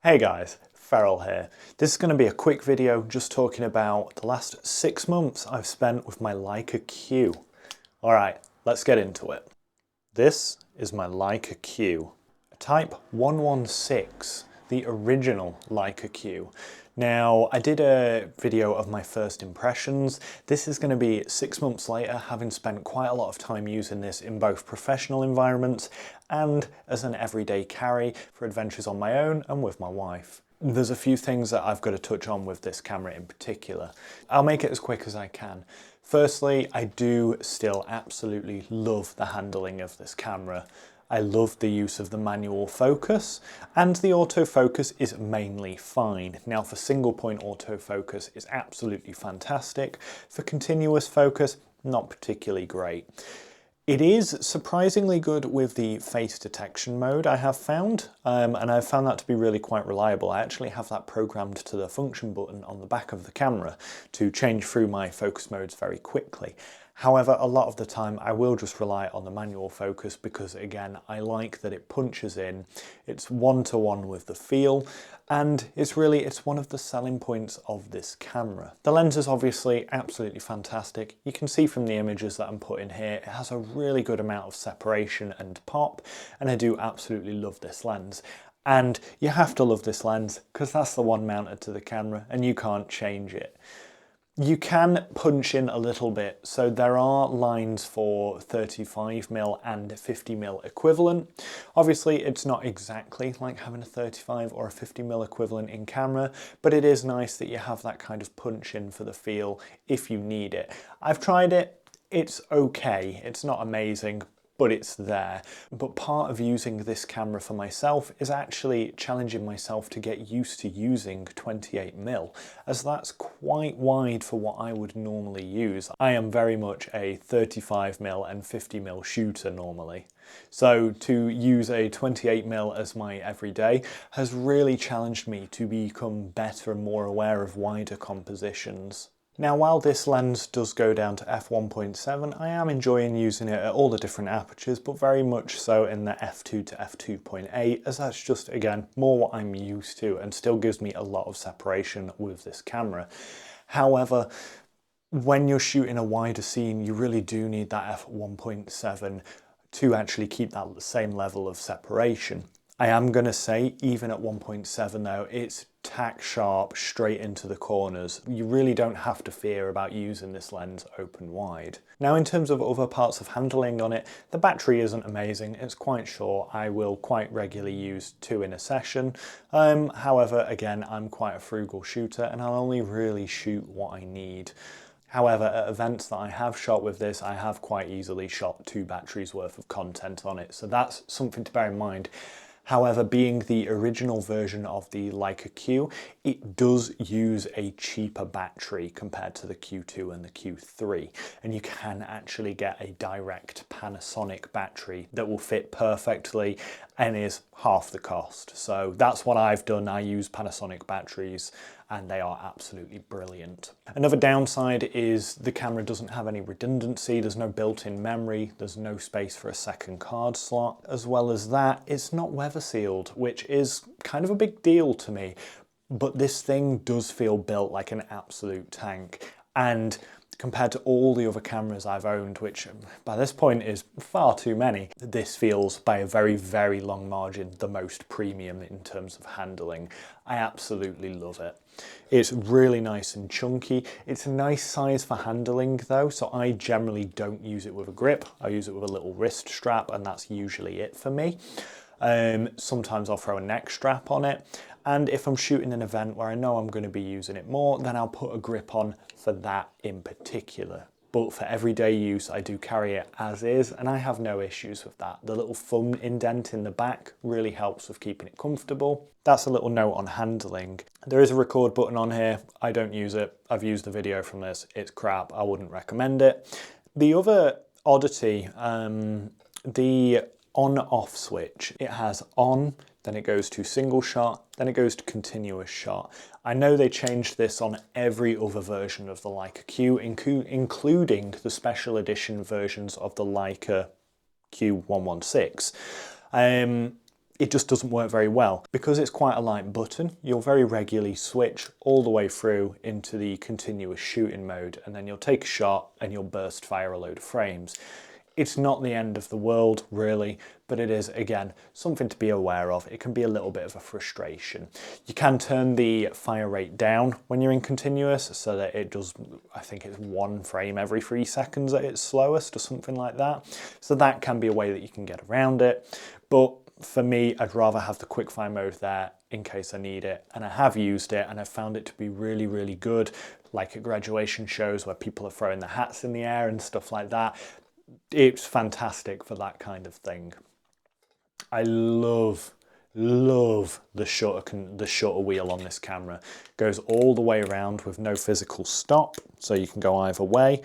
Hey guys, Farrell here. This is going to be a quick video just talking about the last 6 months I've spent with my Leica Q. Alright, let's get into it. This is my Leica Q, a Type 116, the original Leica Q. Now, I did a video of my first impressions. This is going to be 6 months later, having spent quite a lot of time using this in both professional environments and as an everyday carry for adventures on my own and with my wife. There's a few things that I've got to touch on with this camera in particular. I'll make it as quick as I can. Firstly, I do still absolutely love the handling of this camera. I love the use of the manual focus, and the autofocus is mainly fine. Now, for single point autofocus, it's absolutely fantastic. For continuous focus, not particularly great. It is surprisingly good with the face detection mode, I have found, and I've found that to be really quite reliable. I actually have that programmed to the function button on the back of the camera to change through my focus modes very quickly. However, a lot of the time I will just rely on the manual focus because, again, I like that it punches in. It's one-to-one with the feel, and it's one of the selling points of this camera. The lens is obviously absolutely fantastic. You can see from the images that I'm putting here, it has a really good amount of separation and pop, and I do absolutely love this lens. And you have to love this lens because that's the one mounted to the camera and you can't change it. You can punch in a little bit, so there are lines for 35mm and 50mm equivalent. Obviously, it's not exactly like having a 35 or a 50mm equivalent in camera, but it is nice that you have that kind of punch in for the feel if you need it. I've tried it, it's okay, it's not amazing, but it's there. But part of using this camera for myself is actually challenging myself to get used to using 28mm, as that's quite wide for what I would normally use. I am very much a 35mm and 50mm shooter normally. So to use a 28mm as my everyday has really challenged me to become better and more aware of wider compositions. Now, while this lens does go down to f1.7, I am enjoying using it at all the different apertures, but very much so in the f2 to f2.8, as that's just, again, more what I'm used to and still gives me a lot of separation with this camera. However, when you're shooting a wider scene, you really do need that f1.7 to actually keep that same level of separation. I am going to say, even at 1.7 though, it's tack sharp straight into the corners. You really don't have to fear about using this lens open wide. Now, in terms of other parts of handling on it, the battery isn't amazing. It's quite short. I will quite regularly use 2 in a session. However, again, I'm quite a frugal shooter and I'll only really shoot what I need. However, at events that I have shot with this, I have quite easily shot 2 batteries worth of content on it. So that's something to bear in mind. However, being the original version of the Leica Q, it does use a cheaper battery compared to the Q2 and the Q3. And you can actually get a direct Panasonic battery that will fit perfectly and is half the cost. So that's what I've done. I use Panasonic batteries and they are absolutely brilliant. Another downside is the camera doesn't have any redundancy. There's no built-in memory. There's no space for a second card slot. As well as that, it's not weather sealed, which is kind of a big deal to me. But this thing does feel built like an absolute tank. And compared to all the other cameras I've owned, which by this point is far too many, this feels by a very, very long margin the most premium in terms of handling. I absolutely love it. It's really nice and chunky. It's a nice size for handling though, so I generally don't use it with a grip. I use it with a little wrist strap and that's usually it for me. Sometimes I'll throw a neck strap on it. And if I'm shooting an event where I know I'm going to be using it more, then I'll put a grip on for that in particular. But for everyday use, I do carry it as is, and I have no issues with that. The little thumb indent in the back really helps with keeping it comfortable. That's a little note on handling. There is a record button on here. I don't use it. I've used the video from this. It's crap. I wouldn't recommend it. The other oddity, the on-off switch. It has on, then it goes to single shot, then it goes to continuous shot. I know they changed this on every other version of the Leica Q, including the special edition versions of the Leica Q116. it just doesn't work very well. Because it's quite a light button, you'll very regularly switch all the way through into the continuous shooting mode, and then you'll take a shot and you'll burst fire a load of frames. It's not the end of the world, really, but it is, again, something to be aware of. It can be a little bit of a frustration. You can turn the fire rate down when you're in continuous so that it does, I think it's 1 frame every 3 seconds at its slowest or something like that. So that can be a way that you can get around it. But for me, I'd rather have the quickfire mode there in case I need it. And I have used it and I've found it to be really, really good. Like at graduation shows where people are throwing their hats in the air and stuff like that. It's fantastic for that kind of thing. I love the shutter wheel on this camera. It goes all the way around with no physical stop, so you can go either way.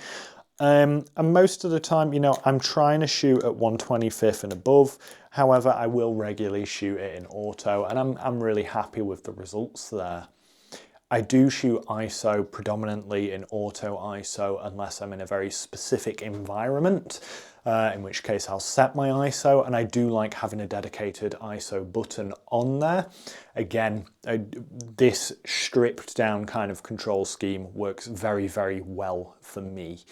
And most of the time, you know, I'm trying to shoot at 1/25 and above. However, I will regularly shoot it in auto, and I'm really happy with the results there. I do shoot ISO predominantly in auto ISO unless I'm in a very specific environment, in which case I'll set my ISO, and I do like having a dedicated ISO button on there. Again, this stripped down kind of control scheme works very, very well for me.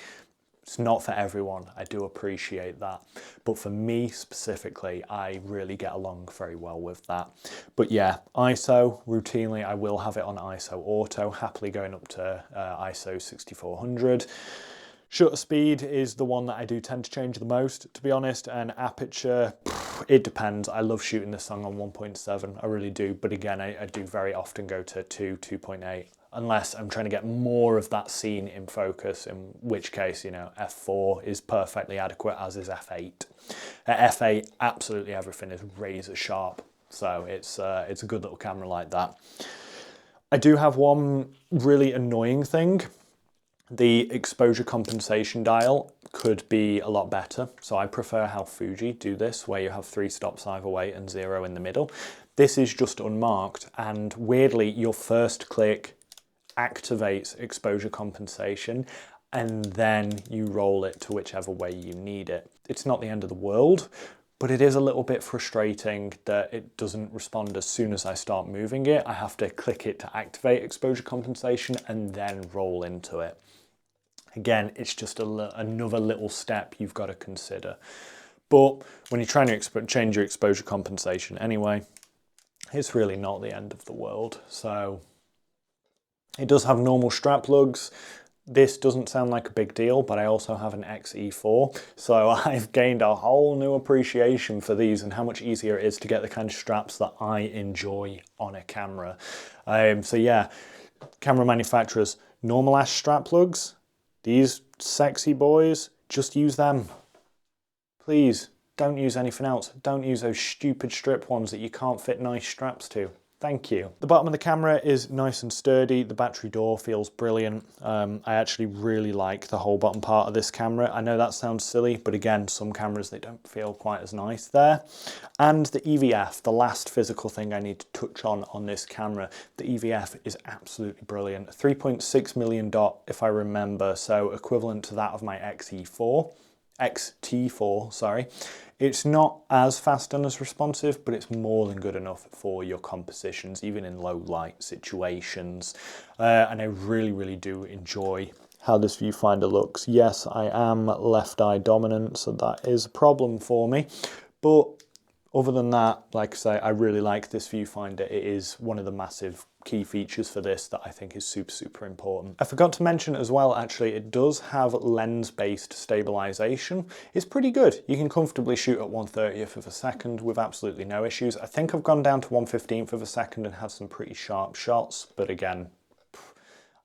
It's not for everyone, I do appreciate that. But for me specifically, I really get along very well with that. But yeah, ISO, routinely I will have it on ISO auto, happily going up to ISO 6400. Shutter speed is the one that I do tend to change the most, to be honest, and aperture, it depends. I love shooting this song on 1.7, I really do, but again, I do very often go to 2.8. Unless I'm trying to get more of that scene in focus, in which case, you know, f4 is perfectly adequate, as is f8. At f8, absolutely everything is razor sharp, so it's a good little camera like that. I do have one really annoying thing. The exposure compensation dial could be a lot better, so I prefer how Fuji do this, where you have 3 stops either way and 0 in the middle. This is just unmarked, and weirdly, your first click activates exposure compensation, and then you roll it to whichever way you need it. It's not the end of the world, but it is a little bit frustrating that it doesn't respond as soon as I start moving it. I have to click it to activate exposure compensation and then roll into it. Again, it's just another little step you've got to consider. But when you're trying to change your exposure compensation anyway, it's really not the end of the world. So it does have normal strap lugs. This doesn't sound like a big deal, but I also have an XE4, so I've gained a whole new appreciation for these and how much easier it is to get the kind of straps that I enjoy on a camera. So yeah, camera manufacturers, normal ash strap lugs, these sexy boys, just use them. Please, don't use anything else. Don't use those stupid strip ones that you can't fit nice straps to. Thank you. The bottom of the camera is nice and sturdy. The battery door feels brilliant. I actually really like the whole bottom part of this camera. I know that sounds silly, but again, some cameras, they don't feel quite as nice there. And the EVF, the last physical thing I need to touch on this camera, the EVF is absolutely brilliant. 3.6 million dot, if I remember, so equivalent to that of my XT4, sorry. It's not as fast and as responsive, but it's more than good enough for your compositions, even in low light situations. And I really, really do enjoy how this viewfinder looks. Yes, I am left eye dominant, so that is a problem for me. But other than that, like I say, I really like this viewfinder. It is one of the massive key features for this that I think is super, super important. I forgot to mention as well, actually, it does have lens-based stabilization. It's pretty good. You can comfortably shoot at 1/30th of a second with absolutely no issues. I think I've gone down to 1/15th of a second and had some pretty sharp shots, but again,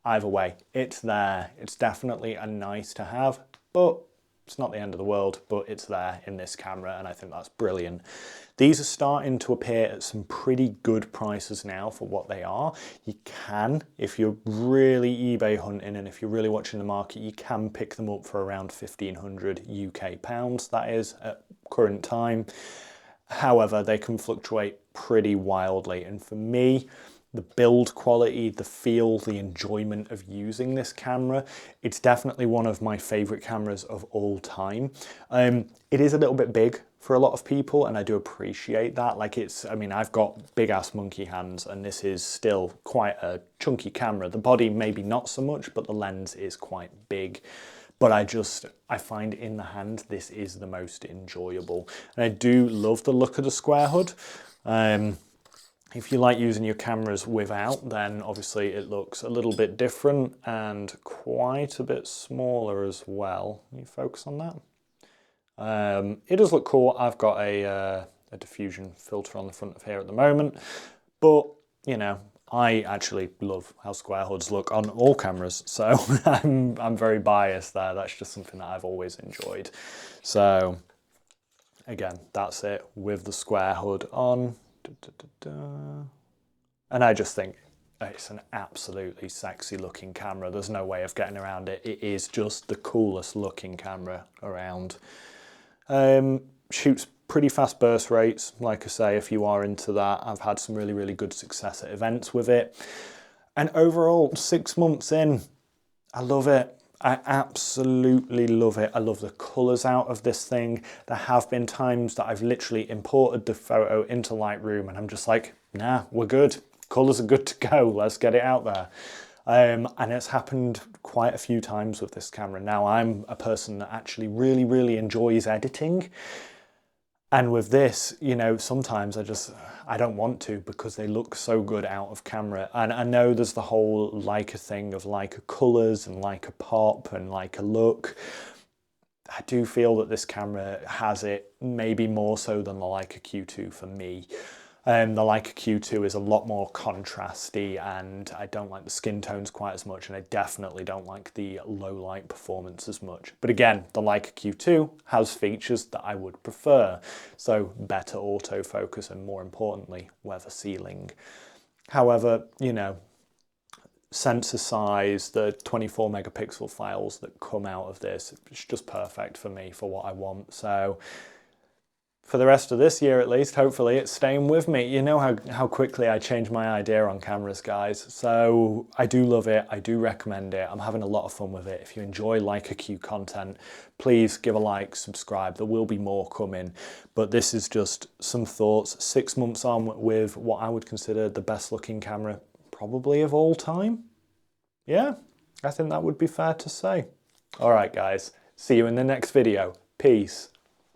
either way, it's there. It's definitely a nice to have, but it's not the end of the world, but it's there in this camera, and I think that's brilliant. These are starting to appear at some pretty good prices now for what they are. You can, if you're really eBay hunting and if you're really watching the market, you can pick them up for around 1,500 UK pounds, that is, at current time. However, they can fluctuate pretty wildly, and for me, the build quality, the feel, the enjoyment of using this camera, it's definitely one of my favorite cameras of all time. It is a little bit big for a lot of people, and I do appreciate that. Like I mean, I've got big ass monkey hands, and this is still quite a chunky camera. The body maybe not so much, but the lens is quite big. But I find in the hand, this is the most enjoyable. And I do love the look of the square hood. If you like using your cameras without, then obviously it looks a little bit different and quite a bit smaller as well. Can you focus on that? It does look cool. I've got a diffusion filter on the front of here at the moment, but you know, I actually love how square hoods look on all cameras, so I'm very biased there. That's just something that I've always enjoyed. So again, that's it with the square hood on. And I just think it's an absolutely sexy looking camera. There's no way of getting around it. It is just the coolest looking camera around. Shoots pretty fast burst rates. Like I say, if you are into that, I've had some really, really good success at events with it. And overall, 6 months in, I love it. I absolutely love it. I love the colours out of this thing. There have been times that I've literally imported the photo into Lightroom and I'm just like, nah, we're good. Colours are good to go. Let's get it out there. And it's happened quite a few times with this camera. Now, I'm a person that actually really, really enjoys editing. And with this, you know, sometimes I don't want to because they look so good out of camera. And I know there's the whole Leica thing of Leica colours and Leica pop and Leica look. I do feel that this camera has it maybe more so than the Leica Q2 for me. The Leica Q2 is a lot more contrasty and I don't like the skin tones quite as much, and I definitely don't like the low light performance as much. But again, the Leica Q2 has features that I would prefer. So better autofocus and more importantly, weather sealing. However, you know, sensor size, the 24 megapixel files that come out of this, it's just perfect for me for what I want. So for the rest of this year at least, hopefully it's staying with me. You know how quickly I change my idea on cameras, guys. So I do love it. I do recommend it. I'm having a lot of fun with it. If you enjoy Leica Q content, please give a like, subscribe. There will be more coming. But this is just some thoughts. 6 months on with what I would consider the best looking camera probably of all time. Yeah, I think that would be fair to say. All right, guys. See you in the next video. Peace.